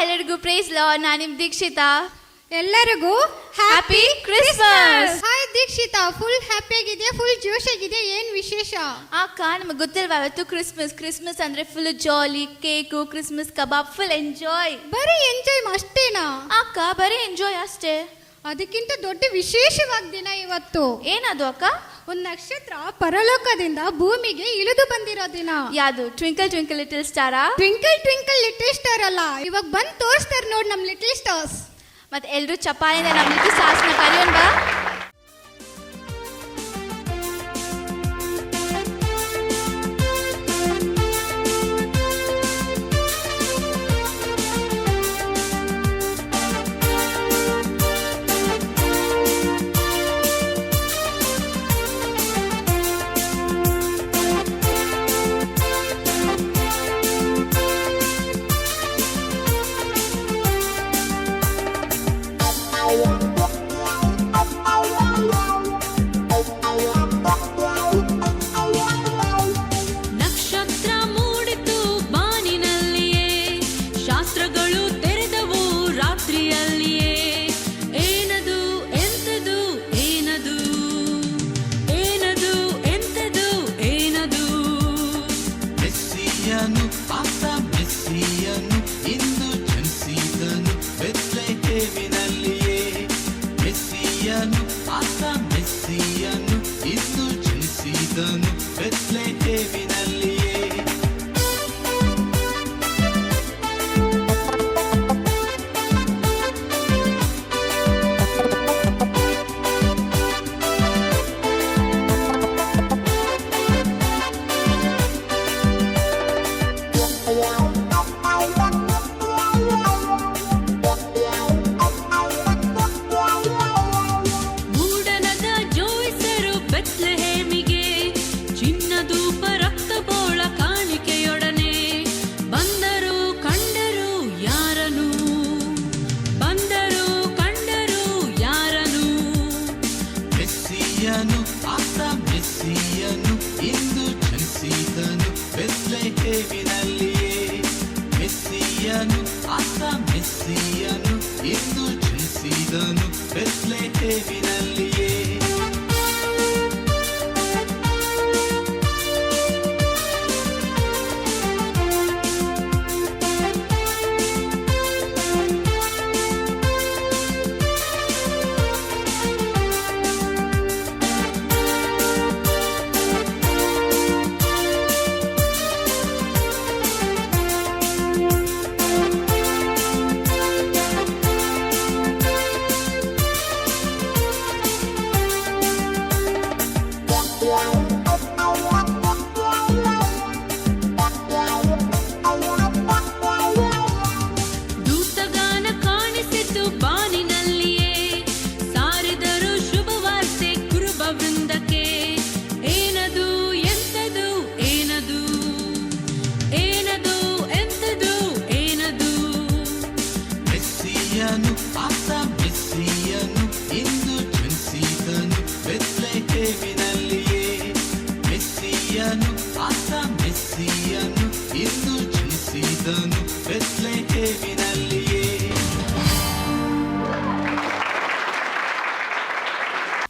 ಎಲ್ಲರಿಗೂ price lord. ನಾನು ನಿಮ್ ದೀಕ್ಷಿತಾ. ಎಲ್ಲರಿಗೂ happy Christmas. Hi Dikshita, full happy ಆಗಿದೆ, ಫುಲ್ ಜೋಶ್ ಆಗಿದೆ. ಏನ್ ವಿಶೇಷ ಅಕ್ಕ? ನಮಗೆ ಗೊತ್ತಿಲ್ವಾ ಇವತ್ತು ಕ್ರಿಸ್ಮಸ್ ಅಂದ್ರೆ ಫುಲ್ ಜಾಲಿ, ಕೇಕು, ಕ್ರಿಸ್ಮಸ್ ಕಬಾಬ್, ಫುಲ್ ಎಂಜಾಯ್. ಬರೀ ಎಂಜಾಯ್ ಅಷ್ಟೇನಾ ಅಕ್ಕ? ಬರೀ ಎಂಜಾಯ್ ಅಷ್ಟೇ. ಅದಕ್ಕಿಂತ ದೊಡ್ಡ ವಿಶೇಷವಾದ ದಿನ ಇವತ್ತು. ಏನದು ಅಕ್ಕ? ಒಂದ್ ನಕ್ಷತ್ರ ಪರಲೋಕದಿಂದ ಭೂಮಿಗೆ ಇಳಿದು ಬಂದಿರೋ ದಿನ. ಯಾವುದು? ಟ್ವಿಂಕಲ್ ಟ್ವಿಂಕಲ್ ಲಿಟಲ್ ಸ್ಟಾರಾ? ಟ್ವಿಂಕಲ್ ಟ್ವಿಂಕಲ್ ಲಿಟಲ್ ಸ್ಟಾರ್ ಅಲ್ಲ, ಇವಾಗ ಬಂದ್ ತೋರಿಸ್ತಾರೆ ನೋಡ್ ನಮ್ ಲಿಟಲ್ ಸ್ಟಾರ್ಸ್. ಮತ್ತೆ ಎಲ್ರು ಚಪ್ಪಾಳಿಂದ ನಮ್ ಲಿಟಲ್ ಸ್ಟಾರ್ಸ್ ನ ಕರೆಯೋಣ ಬಾ.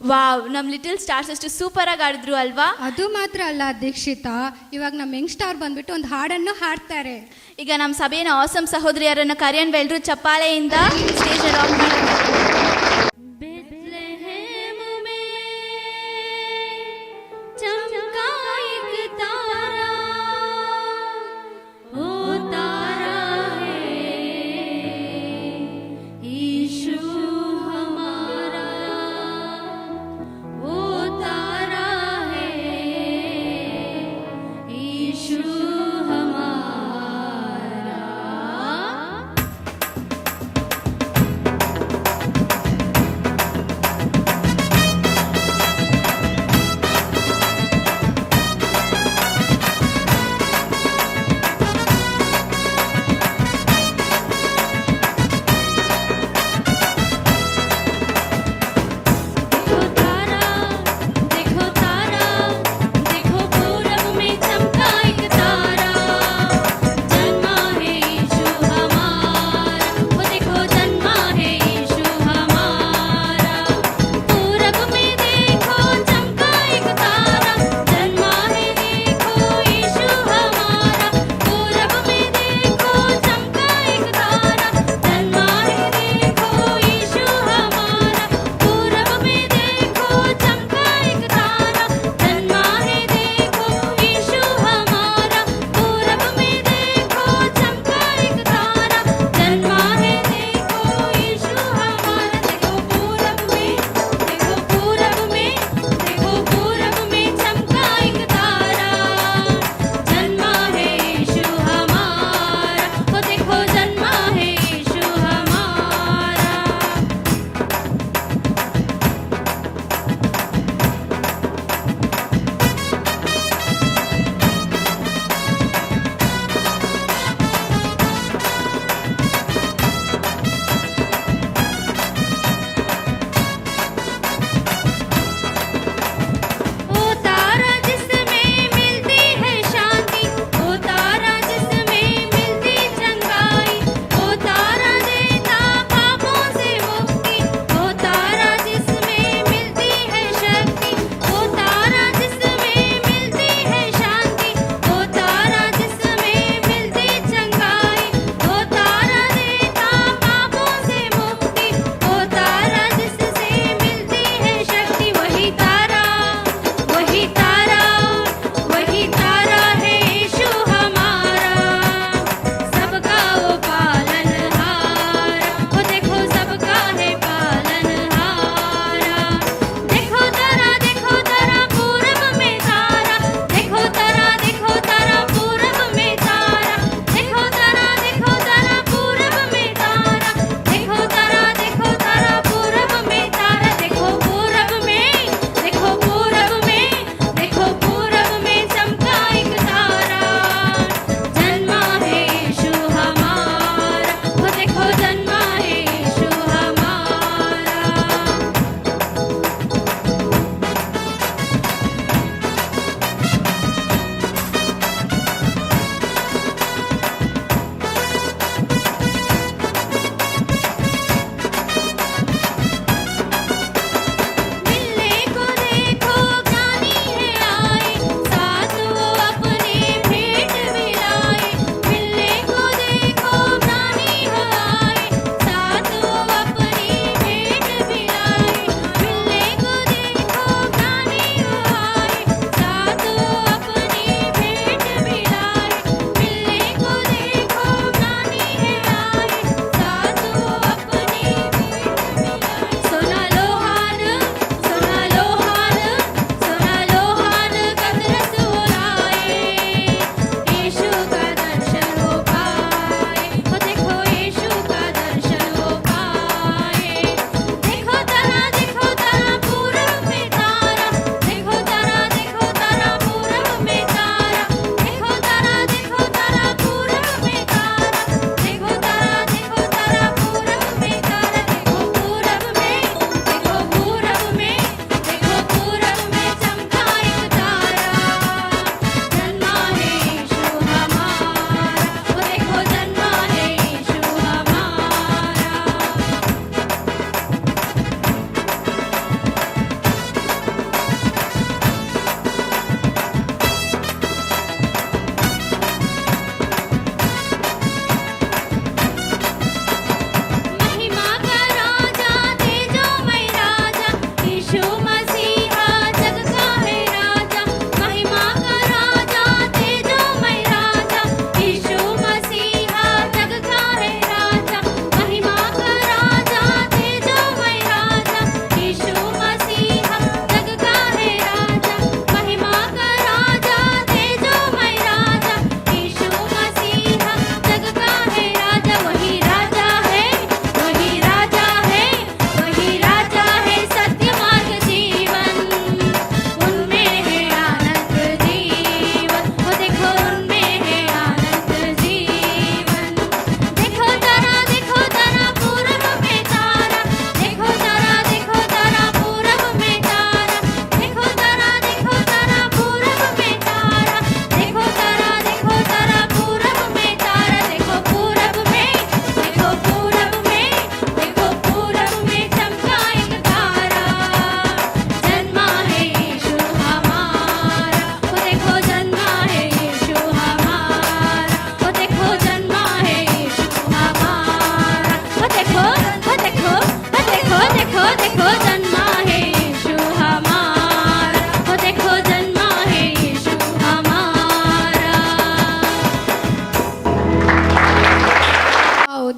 ವಾವ್, ನಮ್ ಲಿಟಲ್ ಸ್ಟಾರ್ಸ್ ಅಷ್ಟು ಸೂಪರ್ ಆಗಿ ಆಡಿದ್ರು ಅಲ್ವಾ? ಅದು ಮಾತ್ರ ಅಲ್ಲ ದೀಕ್ಷಿತಾ, ಇವಾಗ ನಮ್ ಯಂಗ್ ಸ್ಟಾರ್ ಬಂದ್ಬಿಟ್ಟು ಒಂದು ಹಾಡನ್ನು ಹಾಡ್ತಾರೆ. ಈಗ ನಮ್ಮ ಸಭೆಯ ಆಸಮ್ ಸಹೋದರಿಯರನ್ನ ಕರೆಯನ್ ಎಲ್ರು ಚಪ್ಪಾಳೆಯಿಂದ ಸ್ಟೇಜ್ ರಾಕ್ ಮಾಡೋಣ.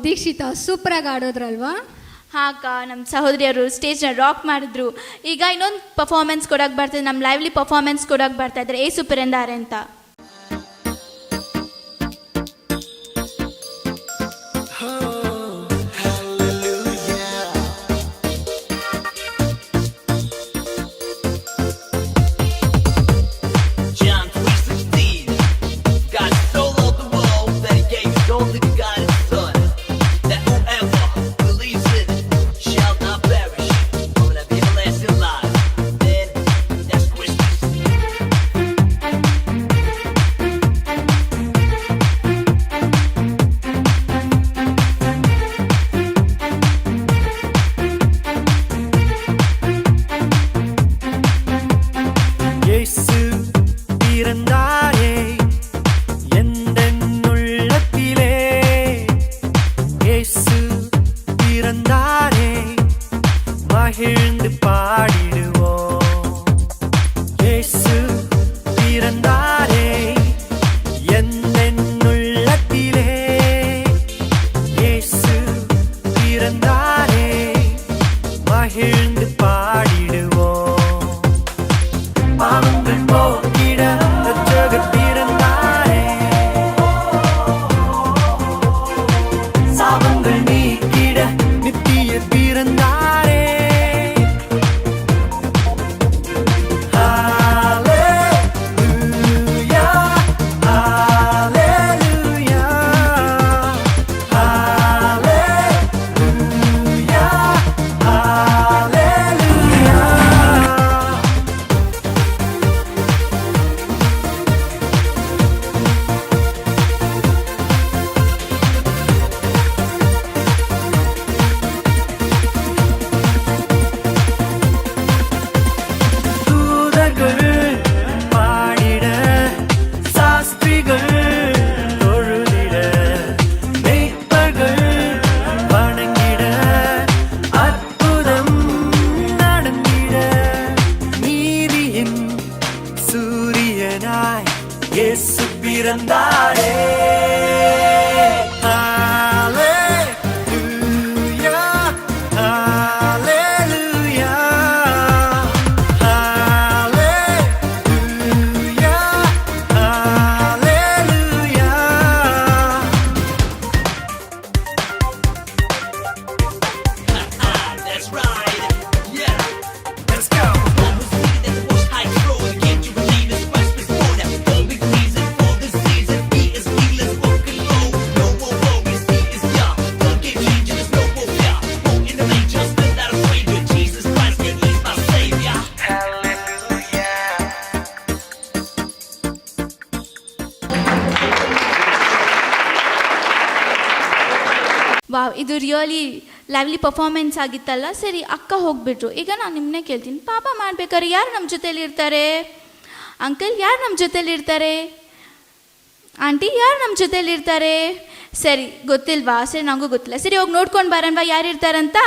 ದೀಕ್ಷಿತಾ ಸೂಪರಾಗಿ ಆಡೋದ್ರಲ್ವಾ? ಹಾಕ ನಮ್ಮ ಸಹೋದರಿಯರು ಸ್ಟೇಜ್ನ ರಾಕ್ ಮಾಡಿದ್ರು. ಈಗ ಇನ್ನೊಂದು ಪರ್ಫಾರ್ಮೆನ್ಸ್ ಕೊಡೋಕೆ ಬರ್ತದೆ, ನಮ್ಮ ಲೈವ್ಲಿ ಪರ್ಫಾರ್ಮೆನ್ಸ್ ಕೊಡೋಕೆ ಬರ್ತಾ ಇದ್ದಾರೆ ಏಸು ಪೆರೆಂದಾರೆ ಅಂತ. மகிழ்ந்து பாடிடுவோம். இயேசு பிறந்தாரே எந்தன் உள்ளத்திலே. இயேசு பிறந்தாரே மகிழ்ந்து பாடிடுவோம். பாவங்கள் போக்கிட ரட்சகர் பிறந்தாரே. சாபங்கள் நீக்கிட நித்தியர் பிறந்தாரே. இயேசு பிறந்தாரே. ஹல்லேலூயா ஹல்லேலூயா ஹல்லேலூயா ஹல்லேலூயா. That's right. Yeah. Let's go. Wow, ಇದು ರಿಯಲಿ ಲವ್ಲಿ ಪರ್ಫಾರ್ಮೆನ್ಸ್ ಆಗಿತ್ತಲ್ಲ. ಸರಿ, ಅಕ್ಕ ಹೋಗ್ಬಿಟ್ರು. ಈಗ ನಾನು ನಿಮ್ಮನ್ನೇ ಕೇಳ್ತೀನಿ, ಪಾಪ ಮಾಡ್ಬೇಕಾದ್ರೆ ಯಾರು ನಮ್ಮ ಜೊತೇಲಿ ಇರ್ತಾರೆ? ಅಂಕಲ್ ಯಾರು ನಮ್ಮ ಜೊತೇಲಿ ಇರ್ತಾರೆ? ಆಂಟಿ ಯಾರು ನಮ್ಮ ಜೊತೇಲಿ ಇರ್ತಾರೆ? ಸರಿ, ಗೊತ್ತಿಲ್ವಾ? ಸರಿ, ನನಗೂ ಗೊತ್ತಿಲ್ಲ. ಸರಿ, ಹೋಗಿ ನೋಡ್ಕೊಂಡು ಬರೋಣವಾ ಯಾರು ಇರ್ತಾರಂತ.